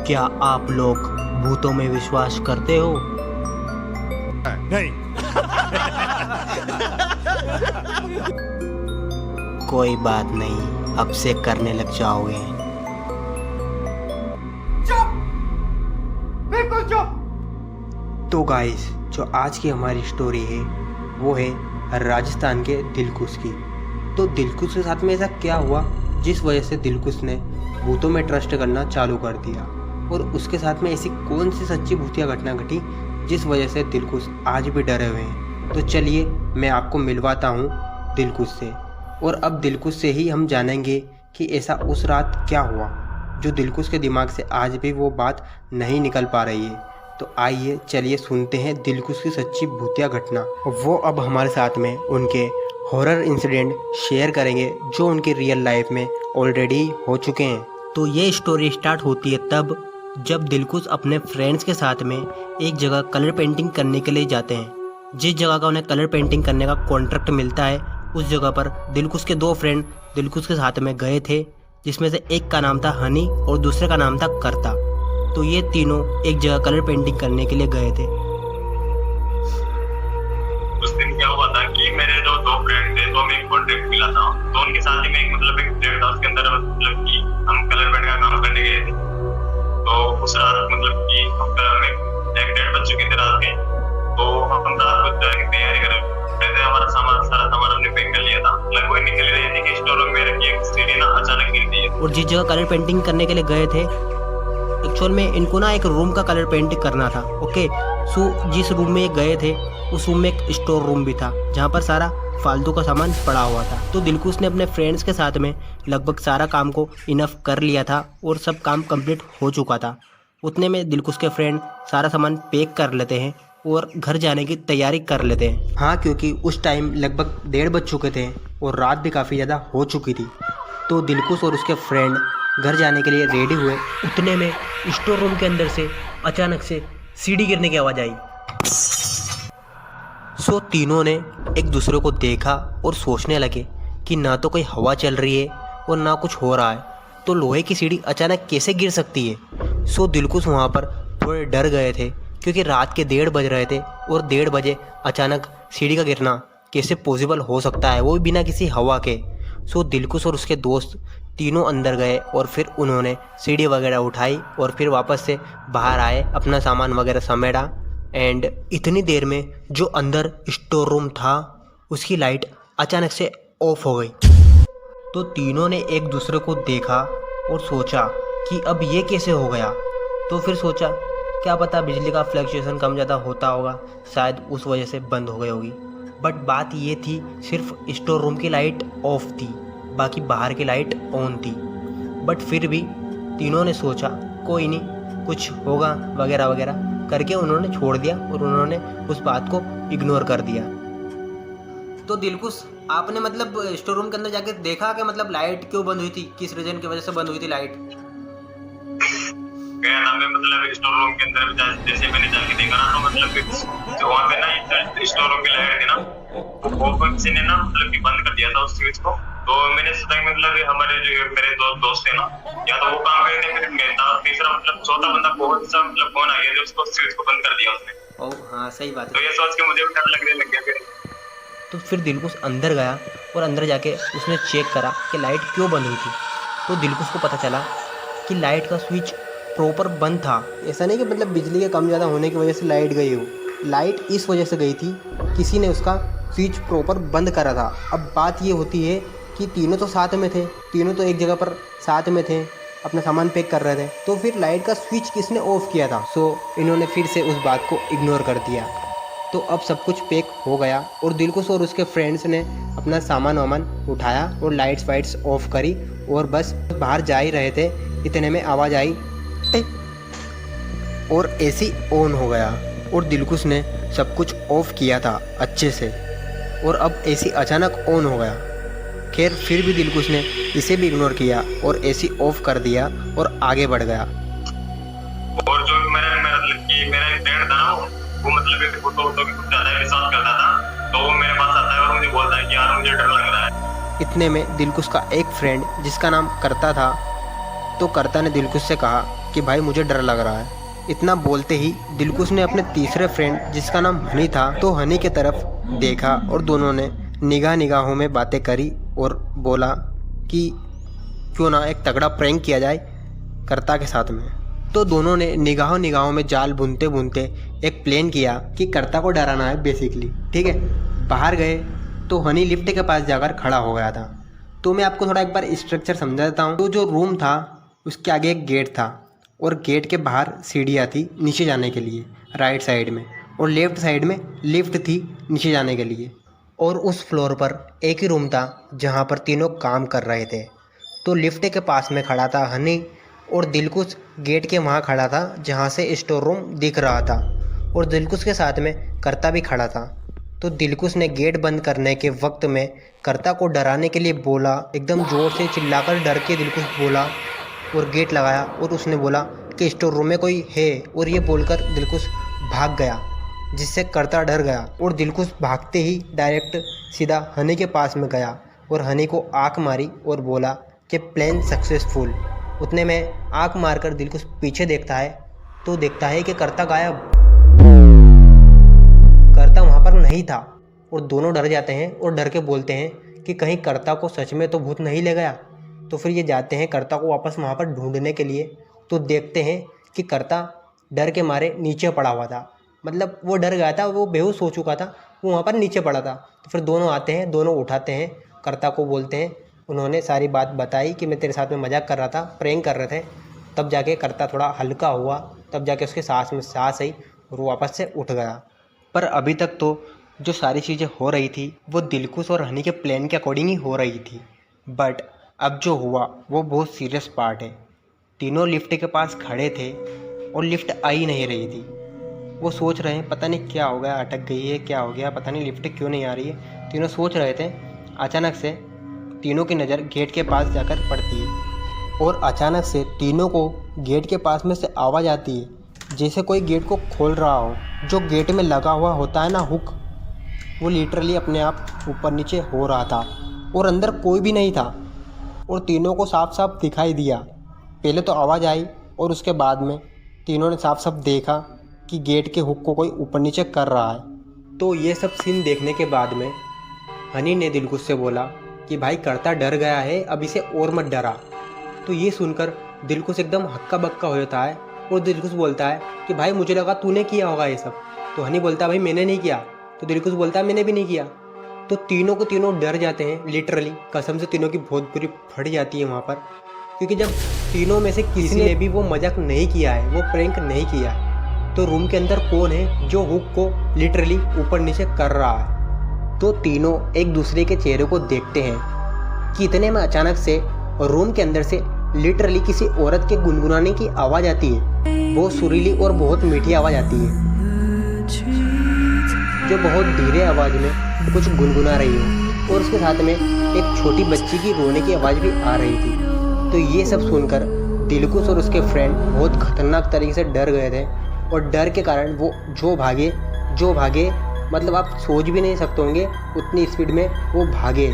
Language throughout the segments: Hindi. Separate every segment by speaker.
Speaker 1: क्या आप लोग भूतों में विश्वास करते हो?
Speaker 2: नहीं।
Speaker 1: कोई बात नहीं, अब से करने लग जाओगे।
Speaker 2: चुप, बिल्कुल चुप।
Speaker 3: तो गाइस, जो आज की हमारी स्टोरी है वो है राजस्थान के दिलकुश की। तो दिलकुश के साथ में ऐसा क्या हुआ जिस वजह से दिलकुश ने भूतों में ट्रस्ट करना चालू कर दिया, और उसके साथ में ऐसी कौन सी सच्ची भूतिया घटना घटी जिस वजह से दिलकुश आज भी डरे हुए हैं। तो चलिए मैं आपको मिलवाता हूँ दिलकुश से, और अब दिलकुश से ही हम जानेंगे कि ऐसा उस रात क्या हुआ जो दिलकुश के दिमाग से आज भी वो बात नहीं निकल पा रही है। तो आइए चलिए सुनते हैं दिलकुश की सच्ची भूतिया घटना। वो अब हमारे साथ में उनके हॉरर इंसिडेंट शेयर करेंगे जो उनके रियल लाइफ में ऑलरेडी हो चुके हैं।
Speaker 1: तो ये स्टोरी स्टार्ट होती है तब जब दिलकुश अपने फ्रेंड्स के साथ में एक जगह कलर पेंटिंग करने के लिए जाते हैं। जिस जगह का उन्हें कलर पेंटिंग करने का कॉन्ट्रैक्ट मिलता है, उस जगह पर दिलकुश के दो फ्रेंड दिलकुश के साथ में गए थे, जिसमें से एक का नाम था हनी और दूसरे का नाम था करता। तो ये तीनों एक जगह कलर पेंटिंग करने के लिए गए थे।
Speaker 4: उस दिन क्या हुआ था कि मेरे जो दो फ्रेंड थे, तो हमें एक कॉन्ट्रैक्ट मिला था, तो उनके साथ ही में एक प्रोजेक्ट था, उसके अंदर मतलब कि हम कलर पेंट का काम करने गए थे। तो उस रात मतलब कि हम एक 1:30 बज चुके थे रात के, तो हम रात को जाने की तैयारी कर रहे थे। हमारा सारा सामान हमने पैक कर लिया था, लगभग निकल रहे थे कि स्टोर रूम में रखी एक सीढ़ी ना अचानक गिर गई।
Speaker 1: और जिस जगह कलर पेंटिंग करने के लिए गए थे, एक्चुअल में इनको ना एक रूम का कलर पेंट करना था। ओके, सो जिस रूम में ये गए थे उस रूम में एक स्टोर रूम भी था जहाँ पर सारा फालतू का सामान पड़ा हुआ था। तो दिलकुश ने अपने फ्रेंड्स के साथ में लगभग सारा काम को इनफ कर लिया था और सब काम कंप्लीट हो चुका था। उतने में दिलकुश के फ्रेंड सारा सामान पैक कर लेते हैं और घर जाने की तैयारी कर लेते हैं।
Speaker 3: हाँ, क्योंकि उस टाइम लगभग 1:30 बज चुके थे और रात भी काफ़ी ज़्यादा हो चुकी थी। तो दिलकुश और उसके फ्रेंड घर जाने के लिए रेडी हुए।
Speaker 1: उतने में स्टोर रूम के अंदर से अचानक से सीढ़ी गिरने की आवाज़ आई। सो तीनों ने एक दूसरे को देखा और सोचने लगे कि ना तो कोई हवा चल रही है और ना कुछ हो रहा है, तो लोहे की सीढ़ी अचानक कैसे गिर सकती है। सो दिलकुश वहाँ पर थोड़े डर गए थे क्योंकि रात के 1:30 बज रहे थे और 1:30 बजे अचानक सीढ़ी का गिरना कैसे पॉसिबल हो सकता है, वो भी बिना किसी हवा के। सो दिलकुश और उसके दोस्त तीनों अंदर गए और फिर उन्होंने सीढ़ी वगैरह उठाई और फिर वापस से बाहर आए, अपना सामान वगैरह समेटा। एंड इतनी देर में जो अंदर स्टोर रूम था उसकी लाइट अचानक से ऑफ हो गई। तो तीनों ने एक दूसरे को देखा और सोचा कि अब ये कैसे हो गया। तो फिर सोचा क्या पता बिजली का फ्लक्चुएशन कम ज़्यादा होता होगा, शायद उस वजह से बंद हो गई होगी। बट बात ये थी सिर्फ स्टोर रूम की लाइट ऑफ थी, बाकी बाहर की लाइट ऑन थी। बट फिर भी तीनों ने सोचा कोई नहीं, कुछ होगा वगैरह वगैरह करके उन्होंने छोड़ दिया और उन्होंने उस बात को इग्नोर कर दिया। तो दिलकुश, आपने मतलब स्टोर रूम के अंदर जाके देखा कि मतलब लाइट क्यों बंद हुई थी, किस रीजन की वजह से बंद हुई थी लाइट?
Speaker 4: गया था मैं मतलब स्टोर रूम के अंदर, जैसे मैंने जाके देखा ना, तो मतलब जो वहाँ पे ना स्टोर रूम की लाइट थी ना, वो किसी ने ना मतलब कि बंद कर दिया था उस स्विच को। तो मैंने सोचा मतलब हमारे जो मेरे दो दोस्त थे ना, या तो वो काम कर रहे थे, फिर मैं था, तीसरा मतलब चौथा बंदा बहुत सा मतलब फोन आ गया जो उसको स्विच को बंद कर दिया उसने।
Speaker 1: ओह हाँ, सही बात है।
Speaker 4: तो ये सोच के मुझे भी डर लगने लग गया फिर।
Speaker 1: तो फिर दिलकुश अंदर गया और अंदर जाके उसने चेक करा कि लाइट क्यों बंद हुई थी। तो दिलकुश को पता चला कि लाइट का स्विच प्रॉपर बंद था। ऐसा नहीं कि मतलब बिजली के कम ज़्यादा होने की वजह से लाइट गई हो, लाइट इस वजह से गई थी किसी ने उसका स्विच प्रॉपर बंद करा था। अब बात ये होती है कि तीनों तो साथ में थे, तीनों तो एक जगह पर साथ में थे, अपना सामान पैक कर रहे थे, तो फिर लाइट का स्विच किसने ऑफ किया था? सो इन्होंने फिर से उस बात को इग्नोर कर दिया। तो अब सब कुछ पैक हो गया और दिलकुश और उसके फ्रेंड्स ने अपना सामान वामान उठाया और लाइट्स वाइट्स ऑफ करी और बस बाहर जा ही रहे थे, इतने में आवाज़ आई और एसी ऑन हो गया। और दिलकुश ने सब कुछ ऑफ किया था अच्छे से, और अब एसी अचानक ऑन हो गया। खैर फिर भी दिलकुश ने इसे भी इग्नोर किया और एसी ऑफ कर दिया और आगे बढ़ गया।
Speaker 4: और जो मेरा एक फ्रेंड था ना, वो मतलब फोटो की कुछ ज़्यादा विश्वास करता था, तो वो मेरे पास आता है और मुझे बोलता है कि यार मुझे डर लग रहा है।
Speaker 3: इतने में दिलकुश का एक फ्रेंड जिसका नाम करता था, तो करता ने दिलकुश से कहा
Speaker 1: कि भाई मुझे डर लग रहा है। इतना बोलते ही दिलकुश ने अपने तीसरे फ्रेंड जिसका नाम हनी था तो हनी की तरफ देखा और दोनों ने निगाहों में बातें करी और बोला कि क्यों ना एक तगड़ा प्रैंक किया जाए कर्ता के साथ में। तो दोनों ने निगाहों में जाल बुनते बुनते एक प्लान किया कि कर्ता को डराना है बेसिकली, ठीक है। बाहर गए तो हनी लिफ्ट के पास जाकर खड़ा हो गया था। तो मैं आपको थोड़ा एक बार स्ट्रक्चर समझा देता हूँ। तो जो रूम था उसके आगे एक गेट था और गेट के बाहर सीढ़ियाँ थी नीचे जाने के लिए राइट साइड में, और लेफ़्ट साइड में लिफ्ट थी नीचे जाने के लिए। और उस फ्लोर पर एक ही रूम था जहाँ पर तीनों काम कर रहे थे। तो लिफ्ट के पास में खड़ा था हनी और दिलकुश गेट के वहाँ खड़ा था जहाँ से स्टोर रूम दिख रहा था, और दिलकुश के साथ में कर्ता भी खड़ा था। तो दिलकुश ने गेट बंद करने के वक्त में कर्ता को डराने के लिए बोला, एकदम ज़ोर से चिल्लाकर डर के दिलकुश बोला और गेट लगाया, और उसने बोला कि स्टोर रूम में कोई है, और ये बोलकर दिलकुश भाग गया जिससे कर्ता डर गया। और दिलकुश भागते ही डायरेक्ट सीधा हनी के पास में गया और हनी को आँख मारी और बोला कि प्लान सक्सेसफुल। उतने में आँख मारकर दिलकुश पीछे देखता है तो देखता है कि कर्ता गायब, कर्ता वहाँ पर नहीं था। और दोनों डर जाते हैं और डर के बोलते हैं कि कहीं कर्ता को सच में तो भूत नहीं ले गया। तो फिर ये जाते हैं कर्ता को वापस वहाँ पर ढूंढने के लिए। तो देखते हैं कि कर्ता डर के मारे नीचे पड़ा हुआ था, मतलब वो डर गया था, वो बेहोश हो चुका था, वो वहाँ पर नीचे पड़ा था। तो फिर दोनों आते हैं, दोनों उठाते हैं, कर्ता को बोलते हैं, उन्होंने सारी बात बताई कि मैं तेरे साथ में मजाक कर रहा था, प्रैंक कर रहे थे। तब जाके कर्ता थोड़ा हल्का हुआ, तब जाके उसके सांस में सांस आई और वो वापस से उठ गया। पर अभी तक तो जो सारी चीज़ें हो रही थी वो दिलकुश और हनी के प्लान के अकॉर्डिंग ही हो रही थी। बट अब जो हुआ वो बहुत सीरियस पार्ट है। तीनों लिफ्ट के पास खड़े थे और लिफ्ट आ ही नहीं रही थी। वो सोच रहे हैं पता नहीं क्या हो गया, अटक गई है, क्या हो गया, पता नहीं लिफ्ट क्यों नहीं आ रही है। तीनों सोच रहे थे, अचानक से तीनों की नज़र गेट के पास जाकर पड़ती है और अचानक से तीनों को गेट के पास में से आवाज़ आती है जैसे कोई गेट को खोल रहा हो। जो गेट में लगा हुआ होता है ना हुक, वो लिटरली अपने आप ऊपर नीचे हो रहा था और अंदर कोई भी नहीं था और तीनों को साफ साफ दिखाई दिया। पहले तो आवाज़ आई और उसके बाद में तीनों ने साफ साफ देखा कि गेट के हुक को कोई ऊपर नीचे कर रहा है। तो ये सब सीन देखने के बाद में हनी ने दिलकुश से बोला कि भाई कर्ता डर गया है, अब इसे और मत डरा। तो ये सुनकर दिलकुश एकदम हक्का बक्का हो जाता है और दिलकुश बोलता है कि भाई मुझे लगा तूने किया होगा ये सब। तो हनी बोलता है भाई मैंने नहीं किया। तो दिलकुश बोलता है मैंने भी नहीं किया। तो तीनों को तीनों डर जाते हैं, लिटरली कसम से तीनों की बहुत बुरी फट जाती है वहाँ पर, क्योंकि जब तीनों में से किसी ने भी वो मजाक नहीं किया है, वो प्रैंक नहीं किया है, तो रूम के अंदर कौन है जो हुक को लिटरली ऊपर नीचे कर रहा है। तो तीनों एक दूसरे के चेहरे को देखते हैं कि इतने में अचानक से रूम के अंदर से लिटरली किसी औरत के गुनगुनाने की आवाज़ आती है। बहुत सुरीली और बहुत मीठी आवाज़ आती है जो बहुत धीरे आवाज़ में कुछ गुनगुना रही हो, और उसके साथ में एक छोटी बच्ची की रोने की आवाज़ भी आ रही थी। तो ये सब सुनकर दिलकुश और उसके फ्रेंड बहुत खतरनाक तरीके से डर गए थे और डर के कारण वो जो भागे मतलब आप सोच भी नहीं सकते होंगे उतनी स्पीड में वो भागे।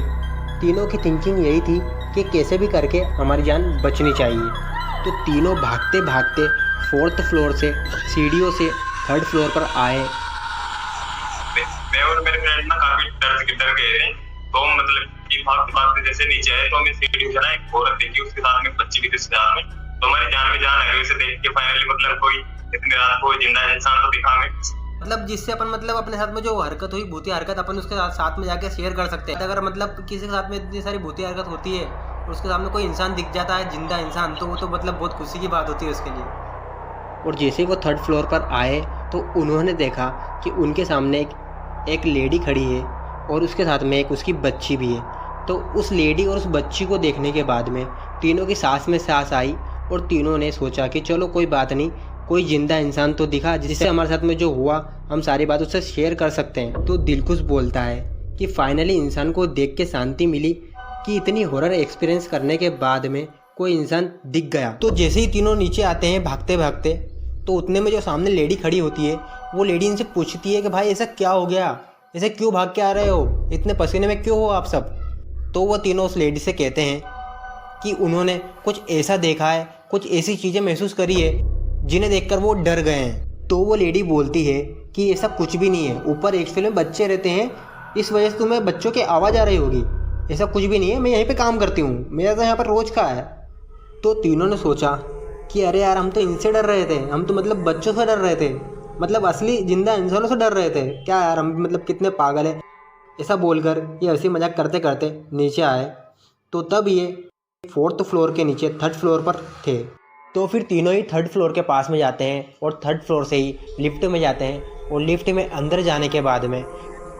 Speaker 1: तीनों की थिंकिंग यही थी कि कैसे भी करके हमारी जान बचनी चाहिए। तो तीनों भागते भागते 4th फ्लोर से सीढ़ियों से 3rd फ्लोर पर आए।
Speaker 4: मैं और मेरे फ्रेंड ना काफी डर गए थे। तो मतलब कि भागते जैसे नीचे आए तो हमें सीढ़ी से ना एक औरत देखी, उसके साथ में बच्ची भी थी साथ में। तो हमारी जान में जान आ गई उसे देख के। फाइनली मतलब कोई इतनी रात को जिंदा इंसान तो दिखा हमें,
Speaker 1: मतलब जिससे अपन मतलब अपने साथ में जो हरकत हुई भूतिया हरकत अपन उसके साथ में जाके शेयर कर सकते हैं। अगर मतलब किसी के साथ में इतनी सारी भूतिया हरकत होती है और उसके सामने कोई इंसान दिख जाता है, जिंदा इंसान, तो वो तो मतलब बहुत खुशी की बात होती है उसके लिए। और जैसे ही वो 3rd फ्लोर पर आए तो उन्होंने देखा कि उनके सामने एक लेडी खड़ी है और उसके साथ में एक उसकी बच्ची भी है। तो उस लेडी और उस बच्ची को देखने के बाद में तीनों की सांस में सांस आई और तीनों ने सोचा कि चलो कोई बात नहीं, कोई जिंदा इंसान तो दिखा जिससे हमारे साथ में जो हुआ हम सारी बात उससे शेयर कर सकते हैं। तो दिलकुश बोलता है कि फाइनली इंसान को देख के शांति मिली कि इतनी हॉरर एक्सपीरियंस करने के बाद में कोई इंसान दिख गया। तो जैसे ही तीनों नीचे आते हैं भागते भागते, तो उतने में जो सामने लेडी खड़ी होती है वो लेडी इनसे पूछती है कि भाई ऐसा क्या हो गया, ऐसे क्यों भाग के आ रहे हो, इतने पसीने में क्यों हो आप सब। तो वो तीनों उस लेडी से कहते हैं कि उन्होंने कुछ ऐसा देखा है
Speaker 3: कुछ ऐसी चीज़ें महसूस करी है जिन्हें देखकर वो डर गए हैं। तो वो लेडी बोलती है कि ऐसा कुछ भी नहीं है, ऊपर एक्चुअली में बच्चे रहते हैं, इस वजह से तुम्हें बच्चों की आवाज़ आ रही होगी, ऐसा कुछ भी नहीं है, मैं यहीं पे काम करती हूँ, मेरा तो यहाँ पर रोज़ का है। तो तीनों ने सोचा कि अरे यार हम तो इनसे डर रहे थे, हम तो मतलब बच्चों से डर रहे थे, मतलब असली जिंदा इंसानों से डर रहे थे क्या यार, हम मतलब कितने पागल है। ऐसा बोलकर ये हंसी मजाक करते करते नीचे आए। तो तब ये 4th फ्लोर के नीचे 3rd फ्लोर पर थे। तो फिर तीनों ही 3rd फ्लोर के पास में जाते हैं और 3rd फ्लोर से ही लिफ्ट में जाते हैं। और लिफ्ट में अंदर जाने के बाद में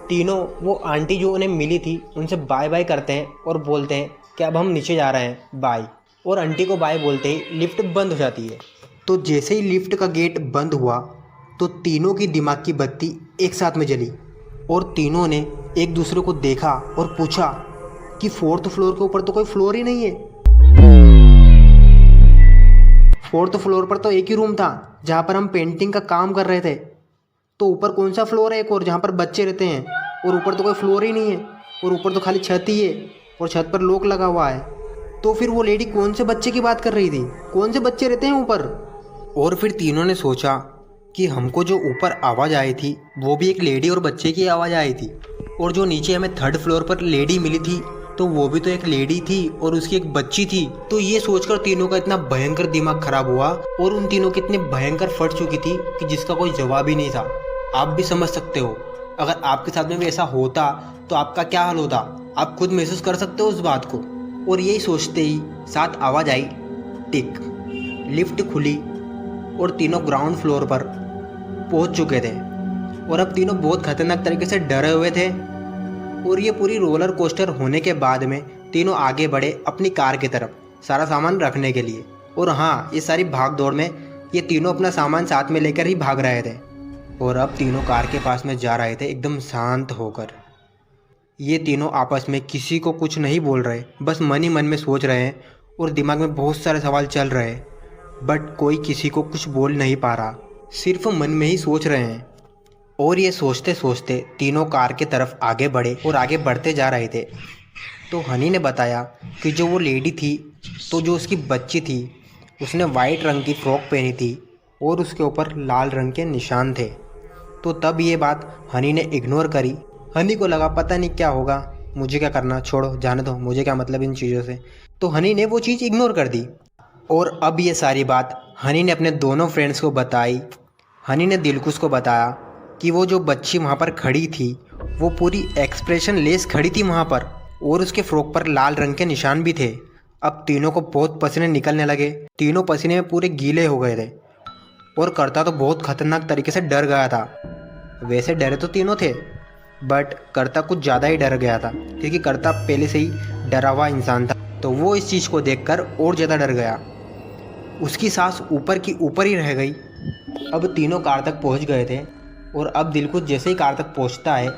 Speaker 3: तीनों वो आंटी जो उन्हें मिली थी उनसे बाय बाय करते हैं और बोलते हैं कि अब हम नीचे जा रहे हैं, बाय। और आंटी को बाय बोलते ही लिफ्ट बंद हो जाती है। तो जैसे ही लिफ्ट का गेट बंद हुआ तो तीनों की दिमाग की बत्ती एक साथ में जली और तीनों ने एक दूसरे को देखा और पूछा कि 4th फ्लोर के ऊपर तो कोई फ्लोर ही नहीं है। 4th फ्लोर पर तो एक ही रूम था जहाँ पर हम पेंटिंग का काम कर रहे थे, तो ऊपर कौन सा फ्लोर है एक और जहाँ पर बच्चे रहते हैं, और ऊपर तो कोई फ्लोर ही नहीं है, और ऊपर तो खाली छत ही है और छत पर लॉक लगा हुआ है। तो फिर वो लेडी कौन से बच्चे की बात कर रही थी, कौन से बच्चे रहते हैं ऊपर। और फिर तीनों ने सोचा कि हमको जो ऊपर आवाज़ आई थी वो भी एक लेडी और बच्चे की आवाज़ आई थी, और जो नीचे हमें 3rd फ्लोर पर लेडी मिली थी तो वो भी तो एक लेडी थी और उसकी एक बच्ची थी। तो ये सोचकर तीनों का इतना भयंकर दिमाग खराब हुआ और उन तीनों की इतनी भयंकर फट चुकी थी कि जिसका कोई जवाब ही नहीं था। आप भी समझ सकते हो अगर आपके साथ में भी ऐसा होता तो आपका क्या हाल होता, आप खुद महसूस कर सकते हो उस बात को। और यही सोचते ही साथ आवाज़ आई, टिक। लिफ्ट खुली और तीनों ग्राउंड फ्लोर पर पहुंच चुके थे और अब तीनों बहुत खतरनाक तरीके से डरे हुए थे। और ये पूरी रोलर कोस्टर होने के बाद में तीनों आगे बढ़े अपनी कार की तरफ सारा सामान रखने के लिए। और हाँ, ये सारी भाग दौड़ में ये तीनों अपना सामान साथ में लेकर ही भाग रहे थे। और अब तीनों कार के पास में जा रहे थे एकदम शांत होकर। ये तीनों आपस में किसी को कुछ नहीं बोल रहे, बस मन ही मन में सोच रहे हैं और दिमाग में बहुत सारे सवाल चल रहे हैं, बट कोई किसी को कुछ बोल नहीं पा रहा, सिर्फ मन में ही सोच रहे हैं। और ये सोचते सोचते तीनों कार की तरफ आगे बढ़े और आगे बढ़ते जा रहे थे। तो हनी ने बताया कि जो वो लेडी थी, तो जो उसकी बच्ची थी, उसने वाइट रंग की फ्रॉक पहनी थी और उसके ऊपर लाल रंग के निशान थे। तो तब ये बात हनी ने इग्नोर करी। हनी को लगा पता नहीं क्या होगा, मुझे क्या करना, छोड़ो जाने दो, मुझे क्या मतलब इन चीज़ों से। तो हनी ने वो चीज़ इग्नोर कर दी। और अब ये सारी बात हनी ने अपने दोनों फ्रेंड्स को बताई। हनी ने दिलकुश को बताया कि वो जो बच्ची वहाँ पर खड़ी थी वो पूरी एक्सप्रेशन लेस खड़ी थी वहाँ पर, और उसके फ्रॉक पर लाल रंग के निशान भी थे। अब तीनों को बहुत पसीने निकलने लगे, तीनों पसीने में पूरे गीले हो गए थे और करता तो बहुत खतरनाक तरीके से डर गया था। वैसे डरे तो तीनों थे, बट करता कुछ ज़्यादा ही डर गया था क्योंकि करता पहले से ही डरा हुआ इंसान था। तो वो इस चीज़ को देखकर और ज़्यादा डर गया, उसकी सांस ऊपर की ऊपर ही रह गई। अब तीनों कार तक पहुंच गए थे और अब दिलकुश जैसे ही कार तक पहुंचता है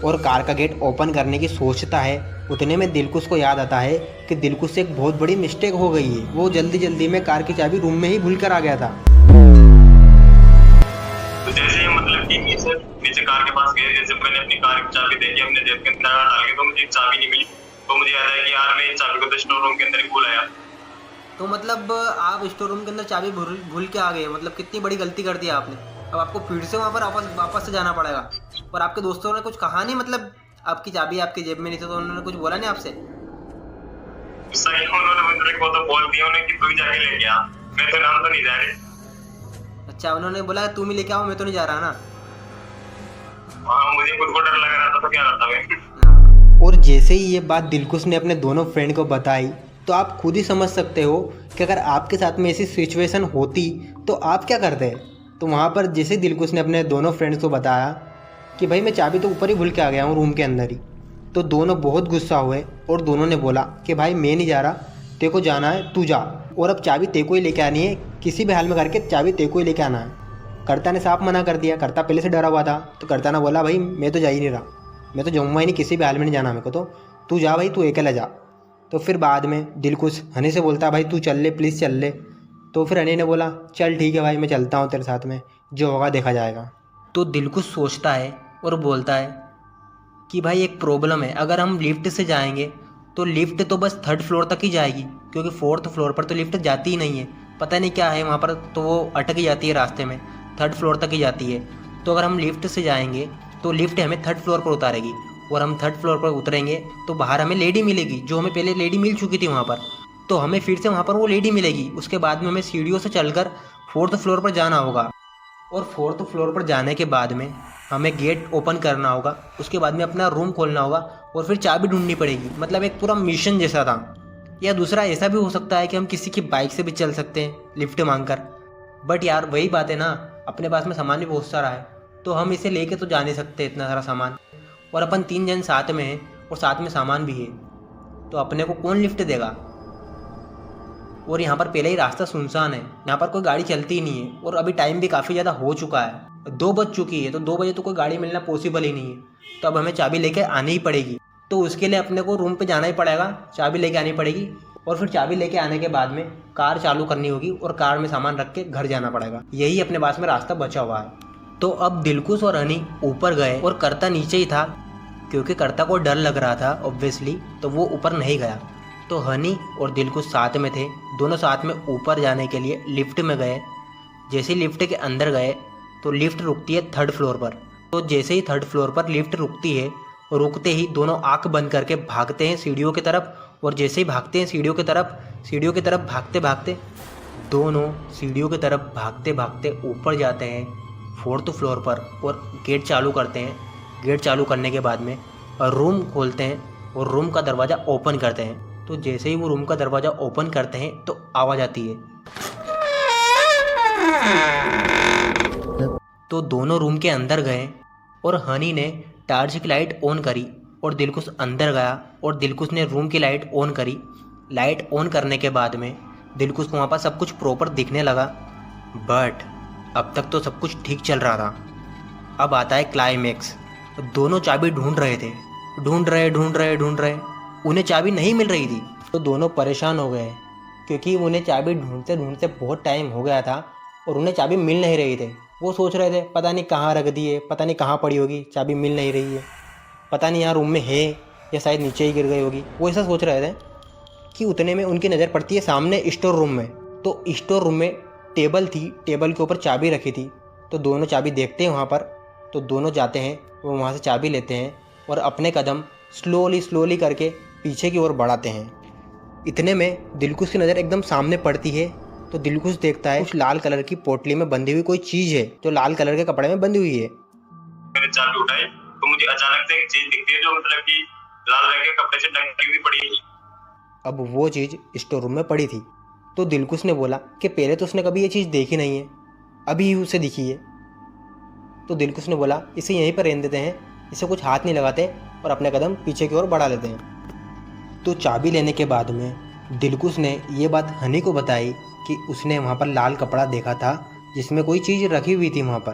Speaker 3: और कार का गेट ओपन करने की सोचता है, उतने में दिलकुश को याद आता है कि दिलकुश से एक बहुत बड़ी मिस्टेक हो गई है। वो जल्दी जल्दी में कार की चाबी रूम में ही भूल कर आ गया था।
Speaker 4: तो जैसे मतलब कि नीचे कार के पास गए, जैसे मैंने अपनी कार की चाबी देखी, अपने जेब के अंदर डाल के, तो मुझे चाबी नहीं मिली। तो मुझे याद है कि यार मैं इस चाबी को तो स्टोर रूम के अंदर ही भूल आया।
Speaker 1: तो मतलब आप स्टोर रूम के अंदर चाबी भूल के आ गए, मतलब कितनी बड़ी गलती कर दी आपने। अब आपको फिर से वहाँ पर वापस से जाना पड़ेगा। और आपके दोस्तों ने कुछ कहा नहीं, मतलब आपकी चाबी आपकी जेब में नहीं थी तो उन्होंने कुछ बोला नहीं आपसे?
Speaker 4: सही, उन्होंने मुझे को तो बोल दिया उन्हें कि तू ही जाके लेके आ, मैं तो नाम तो नहीं जा रही।
Speaker 1: अच्छा, उन्होंने बोला तुम ही लेके आओ, मैं तो नहीं जा रहा ना।
Speaker 4: हाँ, मुझे खुद को डर लग रहा था तो क्या करता मैं।
Speaker 3: और जैसे ही ये बात दिलकुश ने अपने दोनों फ्रेंड को बताई तो आप खुद ही समझ सकते हो कि अगर आपके साथ में ऐसी सिचुएशन होती तो आप क्या करते। तो वहाँ पर जैसे दिलकुश ने अपने दोनों फ्रेंड्स को बताया कि भाई मैं चाबी तो ऊपर ही भूल के आ गया हूँ रूम के अंदर ही, तो दोनों बहुत गुस्सा हुए और दोनों ने बोला कि भाई मैं नहीं जा रहा, तेरे को जाना है तू जा, और अब चाबी तेरे को ही लेके आनी है, किसी भी हाल में करके चाबी तेरे को ही लेके आना है। कर्ता ने साफ मना कर दिया, कर्ता पहले से डरा हुआ था। तो कर्ता ने बोला भाई मैं तो जा ही नहीं रहा, मैं तो जाऊँगा ही नहीं, किसी भी हाल में नहीं जाना मेरे को, तो तू जा भाई, तू अकेला जा। तो फिर बाद में दिलकुश हनी से बोलता भाई तू चल ले, प्लीज़ चल ले। तो फिर हनी ने बोला चल ठीक है भाई, मैं चलता हूँ तेरे साथ में, जो होगा देखा जाएगा। तो दिलकुश सोचता है और बोलता है कि भाई एक प्रॉब्लम है, अगर हम लिफ्ट से जाएंगे तो लिफ्ट तो बस 3rd फ्लोर तक ही जाएगी, क्योंकि 4th फ्लोर पर तो लिफ्ट जाती ही नहीं है।
Speaker 1: पता नहीं क्या है वहाँ पर, तो वो अटक ही जाती है रास्ते में, 3rd फ्लोर तक ही जाती है। तो अगर हम लिफ्ट से जाएंगे तो लिफ्ट हमें 3rd फ्लोर पर उतारेगी, और हम 3rd फ्लोर पर उतरेंगे तो बाहर हमें लेडी मिलेगी, जो हमें पहले लेडी मिल चुकी थी वहाँ पर। तो हमें फिर से वहाँ पर वो लेडी मिलेगी। उसके बाद में हमें सीढ़ियों से चलकर 4th फ्लोर पर जाना होगा, और 4th फ्लोर पर जाने के बाद में हमें गेट ओपन करना होगा। उसके बाद में अपना रूम खोलना होगा और फिर चाबी ढूंढनी पड़ेगी। मतलब एक पूरा मिशन जैसा था। या दूसरा ऐसा भी हो सकता है कि हम किसी की बाइक से भी चल सकते हैं लिफ्ट मांगकर। बट यार वही बात है ना, अपने पास में सामान भी बहुत सारा है, तो हम इसे लेके तो जा नहीं सकते इतना सारा सामान। और अपन 3 जन साथ में हैं और साथ में सामान भी है, तो अपने को कौन लिफ्ट देगा। और यहाँ पर पहले ही रास्ता सुनसान है, यहाँ पर कोई गाड़ी चलती ही नहीं है, और अभी टाइम भी काफ़ी ज़्यादा हो चुका है, 2 बज चुकी है। तो 2 बजे तो कोई गाड़ी मिलना पॉसिबल ही नहीं है। तो अब हमें चाबी लेके आनी ही पड़ेगी। तो उसके लिए अपने को रूम पे जाना ही पड़ेगा, चाबी लेके आनी पड़ेगी, और फिर चाबी लेके आने के बाद में कार चालू करनी होगी और कार में सामान रख के घर जाना पड़ेगा। यही अपने पास में रास्ता बचा हुआ है। तो अब दिलकुश और हनी ऊपर गए और करता नीचे ही था, क्योंकि करता को डर लग रहा था ऑब्वियसली, तो वो ऊपर नहीं गया। तो हनी और दिलकुश साथ में थे, दोनों साथ में ऊपर जाने के लिए लिफ्ट में गए। जैसे ही लिफ्ट के अंदर गए तो लिफ्ट रुकती है 3rd फ्लोर पर। तो जैसे ही 3rd फ्लोर पर लिफ्ट रुकती है, रुकते ही दोनों आंख बंद करके भागते हैं सीढ़ियों की तरफ। और जैसे ही भागते हैं सीढ़ियों की तरफ भागते भागते दोनों सीढ़ियों की तरफ भागते भागते ऊपर जाते हैं 4th फ्लोर पर, और गेट चालू करते हैं। गेट चालू करने के बाद में रूम खोलते हैं और रूम का दरवाज़ा ओपन करते हैं। तो जैसे ही वो रूम का दरवाज़ा ओपन करते हैं तो आवाज़ आती है। तो दोनों रूम के अंदर गए और हनी ने टार्च की लाइट ऑन करी, और दिलकुश अंदर गया और दिलकुश ने रूम की लाइट ऑन करी। लाइट ऑन करने के बाद में दिलकुश को वहाँ पर सब कुछ प्रॉपर दिखने लगा। बट अब तक तो सब कुछ ठीक चल रहा था। अब आता है क्लाइमेक्स। दोनों चाबी ढूंढ रहे, उन्हें चाबी नहीं मिल रही थी। तो दोनों परेशान हो गए, क्योंकि उन्हें चाबी ढूंढते ढूंढते बहुत टाइम हो गया था और उन्हें चाबी मिल नहीं रही थी। वो सोच रहे थे पता नहीं कहाँ रख दी है, पता नहीं कहाँ पड़ी होगी, चाबी मिल नहीं रही है, पता नहीं यहाँ रूम में है या शायद नीचे ही गिर गई होगी। वो ऐसा सोच रहे थे कि उतने में उनकी नज़र पड़ती है सामने स्टोर रूम में। तो स्टोर रूम में टेबल थी, टेबल के ऊपर चाबी रखी थी। तो दोनों चाबी देखते हैं वहाँ पर। तो दोनों जाते हैं, वो वहाँ से चाबी लेते हैं और अपने कदम स्लोली करके पीछे की ओर बढ़ाते हैं। इतने में दिलकुश की नज़र एकदम सामने पड़ती है। तो दिलकुश देखता है कुछ लाल कलर की पोटली में बंधी हुई कोई चीज़ है, जो लाल कलर के कपड़े में बंधी हुई है।
Speaker 4: मैंने चाबी उठाई तो मुझे अचानक से एक चीज दिखती है, जो मतलब कि लाल रंग के कपड़े से ढकी हुई पड़ी है।
Speaker 3: अब वो चीज़ स्टोर रूम में पड़ी थी। तो दिलकुश ने बोला कि पहले तो उसने कभी ये चीज़ देखी नहीं है, अभी ही उसे दिखी है। तो दिलकुश ने बोला इसे यहीं पर रहने देते हैं, इसे कुछ हाथ नहीं लगाते और अपने कदम पीछे की ओर बढ़ा लेते हैं। तो चाबी लेने के बाद में दिलकुश ने ये बात हनी को बताई कि उसने वहाँ पर लाल कपड़ा देखा था जिसमें कोई चीज़ रखी हुई थी वहाँ पर।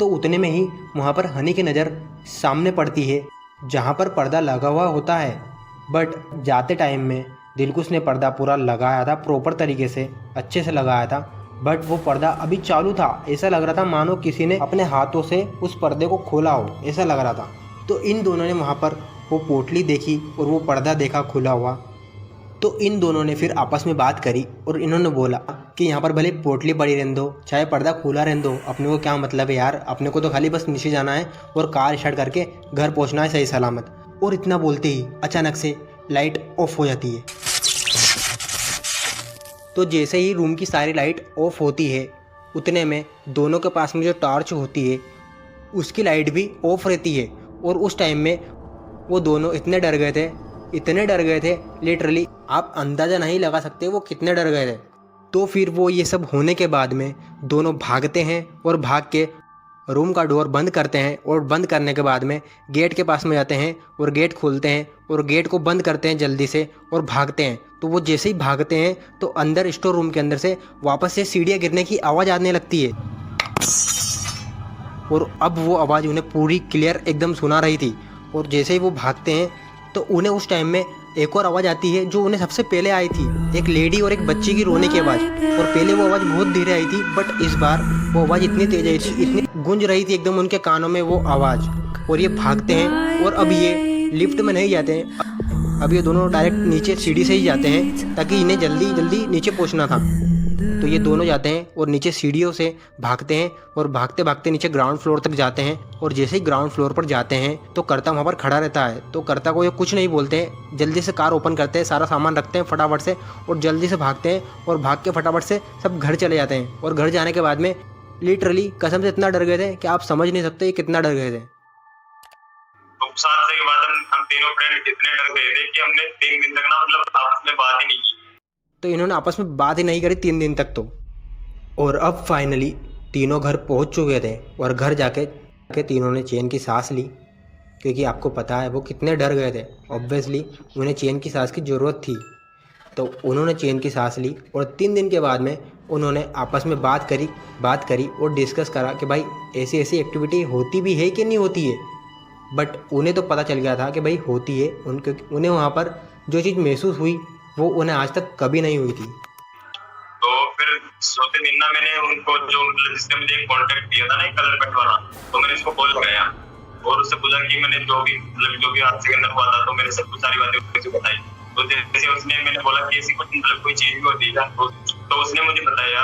Speaker 3: तो उतने में ही वहाँ पर हनी की नज़र सामने पड़ती है, जहाँ पर पर्दा लगा हुआ होता है। बट जाते टाइम में दिलकुश ने पर्दा पूरा लगाया था, प्रॉपर तरीके से अच्छे से लगाया था, बट वो पर्दा अभी चालू था। ऐसा लग रहा था मानो किसी ने अपने हाथों से उस पर्दे को खोला हो, ऐसा लग रहा था। तो इन दोनों ने वहाँ पर वो पोटली देखी और वो पर्दा देखा खुला हुआ। तो इन दोनों ने फिर आपस में बात करी और इन्होंने बोला कि यहाँ पर भले पोटली पड़ी रहने दो, चाहे पर्दा खुला रहने दो, अपने को क्या मतलब है यार, अपने को तो खाली बस नीचे जाना है और कार स्टार्ट करके घर पहुँचना है सही सलामत। और इतना बोलते ही अचानक से लाइट ऑफ हो जाती है। तो जैसे ही रूम की सारी लाइट ऑफ होती है, उतने में दोनों के पास में जो टॉर्च होती है उसकी लाइट भी ऑफ रहती है। और उस टाइम में वो दोनों इतने डर गए थे लिटरली आप अंदाज़ा नहीं लगा सकते वो कितने डर गए थे। तो फिर वो ये सब होने के बाद में दोनों भागते हैं और भाग के रूम का डोर बंद करते हैं, और बंद करने के बाद में गेट के पास में जाते हैं और गेट खोलते हैं और गेट को बंद करते हैं जल्दी से और भागते हैं। तो वो जैसे ही भागते हैं तो अंदर स्टोर रूम के अंदर से वापस से सीढ़ियाँ गिरने की आवाज़ आने लगती है। और अब वो आवाज़ उन्हें पूरी क्लियर एकदम सुना रही थी। और जैसे ही वो भागते हैं तो उन्हें उस टाइम में एक और आवाज़ आती है जो उन्हें सबसे पहले आई थी, एक लेडी और एक बच्ची की रोने की आवाज़। और पहले वो आवाज़ बहुत धीरे आई थी, बट इस बार वो आवाज़ इतनी तेज आई थी, इतनी गूंज रही थी एकदम उनके कानों में वो आवाज़। और ये भागते हैं और अब ये लिफ्ट में नहीं जाते हैं, अब ये दोनों डायरेक्ट नीचे सीढ़ी से ही जाते हैं ताकि इन्हें जल्दी नीचे पहुँचना था। तो ये दोनों जाते हैं और नीचे सीढ़ियों से भागते हैं और भागते भागते नीचे ग्राउंड फ्लोर तक जाते हैं। और जैसे ही ग्राउंड फ्लोर पर जाते हैं तो कर्ता वहाँ पर खड़ा रहता है। तो कर्ता को ये कुछ नहीं बोलते हैं, जल्दी से कार ओपन करते हैं, सारा सामान रखते हैं फटाफट से और जल्दी से भागते हैं और भाग के फटाफट से सब घर चले जाते हैं। और घर जाने के बाद में लिटरली कसम से इतना डर गए थे कि आप समझ नहीं सकते कितना डर गए थे।
Speaker 4: तो 7 से के बाद हम तीनों फ्रेंड इतने डर गए थे कि हमने 3 दिन तक ना मतलब आपस में बात ही नहीं की।
Speaker 3: तो इन्होंने आपस में बात ही नहीं करी 3 दिन तक तो। और अब फाइनली तीनों घर पहुंच चुके थे और घर जाके तीनों ने चैन की सांस ली, क्योंकि आपको पता है वो कितने डर गए थे। ऑब्वियसली उन्हें चैन की सांस की ज़रूरत थी, तो उन्होंने चैन की सांस ली। और 3 दिन के बाद में उन्होंने आपस में बात करी और डिस्कस करा कि भाई ऐसी ऐसी एक्टिविटी होती भी है कि नहीं होती है। बट उन्हें तो पता चल गया था कि भाई होती है। उन्हें वहाँ पर जो चीज़ महसूस हुई वो उन्हें आज तक कभी नहीं हुई थी।
Speaker 4: तो फिर सोते दिन ना मैंने उनको जो मतलब जिसने मुझे कॉन्टेक्ट दिया था ना कलर कट वाला, तो मैंने इसको कॉल लगाया और उससे पूछा कि मैंने जो भी हादसे के अंदर हुआ था, तो मैंने सब कुछ सारी बातें उसे बताई। तो जैसे उसने मैंने बोला कि ऐसी कुछ मतलब कोई चीज भी होती है, तो उसने मुझे बताया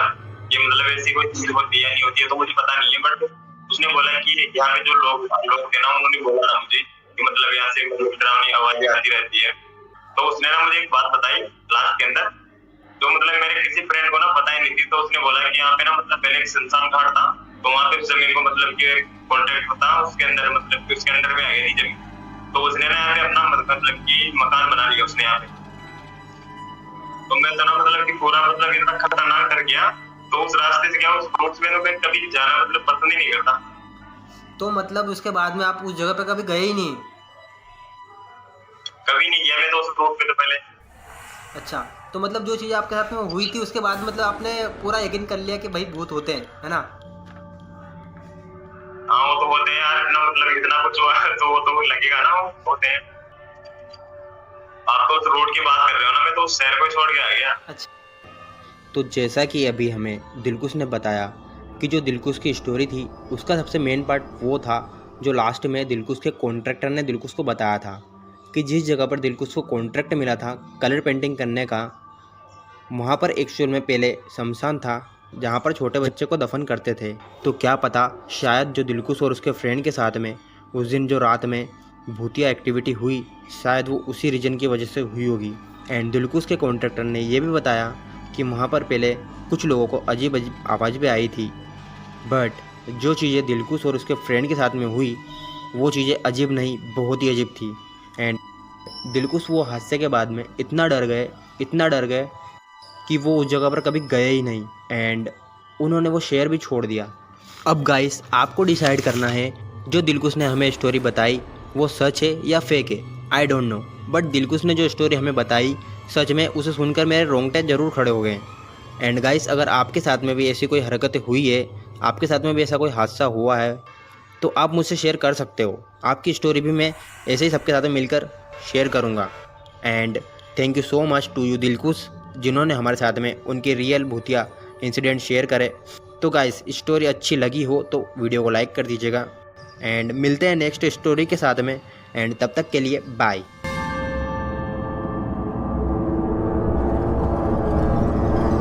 Speaker 4: कि मतलब ऐसी कोई चीज होती है नहीं होती है तो मुझे पता नहीं है। बट उसने बोला कि यहाँ पे जो लोग थे ना उन्होंने बोला ना मुझे कि मतलब यहाँ से डरावनी आवाजें आती रहती है। तो उसने ना मुझे एक बात बताई लास्ट के अंदर, जो मतलब मेरे किसी फ्रेंड को ना पता ही नहीं थी। तो उसने बोला कि यहाँ पे ना मतलब पहले एक सुनसान घाट था, तो वहाँ पे उस जमीन को मतलब कि कॉन्ट्रैक्ट होता उसके अंदर मतलब कि उसके अंदर में आ गई थी जमीन। तो उसने ना यहाँ पे अपना मतलब कि मकान बना लिया उसने यहाँ पे। तो मैं तो ना मतलब कि पूरा मतलब इतना खतरनाक कर गया, तो उस रास्ते से क्या उस रोड में मैं कभी जाना मतलब पसंद ही नहीं करता।
Speaker 1: तो मतलब उसके बाद में आप उस जगह पे कभी गए ही नहीं?
Speaker 4: कभी नहीं गया मैं तो उस रोड पे तो पहले।
Speaker 1: अच्छा, तो मतलब जो चीज़ आपके साथ में हुई थी उसके बाद मतलब आपने पूरा यकीन कर लिया कि भाई भूत होते हैं, है ना?
Speaker 4: हाँ वो तो होते हैं यार, इतना मतलब इतना कुछ हुआ तो वो तो लगेगा ना, वो होते हैं। आप तो उस रोड की बात कर रहे हो ना, मैं तो उस शहर को छोड़ के आ गया।
Speaker 1: अच्छा,
Speaker 3: तो जैसा कि अभी हमें दिलकुश ने बताया कि जो दिलकुश की स्टोरी थी उसका सबसे मेन पार्ट वो था जो लास्ट में दिलकुश के कॉन्ट्रैक्टर ने दिलकुश को बताया था कि जिस जगह पर दिलकुश को कॉन्ट्रैक्ट मिला था कलर पेंटिंग करने का, वहाँ पर एक्चुअल में पहले शमशान था जहाँ पर छोटे बच्चे को दफन करते थे। तो क्या पता शायद जो दिलकुश और उसके फ्रेंड के साथ में उस दिन जो रात में भूतिया एक्टिविटी हुई, शायद वो उसी रीजन की वजह से हुई होगी। एंड दिलकुश के कॉन्ट्रैक्टर ने ये भी बताया कि वहाँ पर पहले कुछ लोगों को अजीब अजीब आवाज़ भी आई थी, बट जो चीज़ें दिलकुश और उसके फ्रेंड के साथ में हुई वो चीज़ें अजीब नहीं, बहुत ही अजीब थी। एंड दिलकुश वो हादसे के बाद में इतना डर गए कि वो उस जगह पर कभी गए ही नहीं। एंड उन्होंने वो शहर भी छोड़ दिया। अब गाइस आपको डिसाइड करना है जो दिलकुश ने हमें स्टोरी बताई वो सच है या फेक है, आई डोंट नो। बट दिलकुश ने जो स्टोरी हमें बताई सच में उसे सुनकर मेरे रोंगटे ज़रूर खड़े हो गए। एंड गाइस अगर आपके साथ में भी ऐसी कोई हरकतें हुई है, आपके साथ में भी ऐसा कोई हादसा हुआ है, तो आप मुझसे शेयर कर सकते हो। आपकी स्टोरी भी मैं ऐसे ही सबके साथ में मिलकर शेयर करूँगा। And thank you so much to you Dilkush, जिन्होंने हमारे साथ में उनके रियल भूतिया इंसिडेंट शेयर करे। तो गाइस स्टोरी अच्छी लगी हो तो वीडियो को लाइक कर दीजिएगा। एंड मिलते हैं नेक्स्ट स्टोरी के साथ में। एंड तब तक के लिए बाय।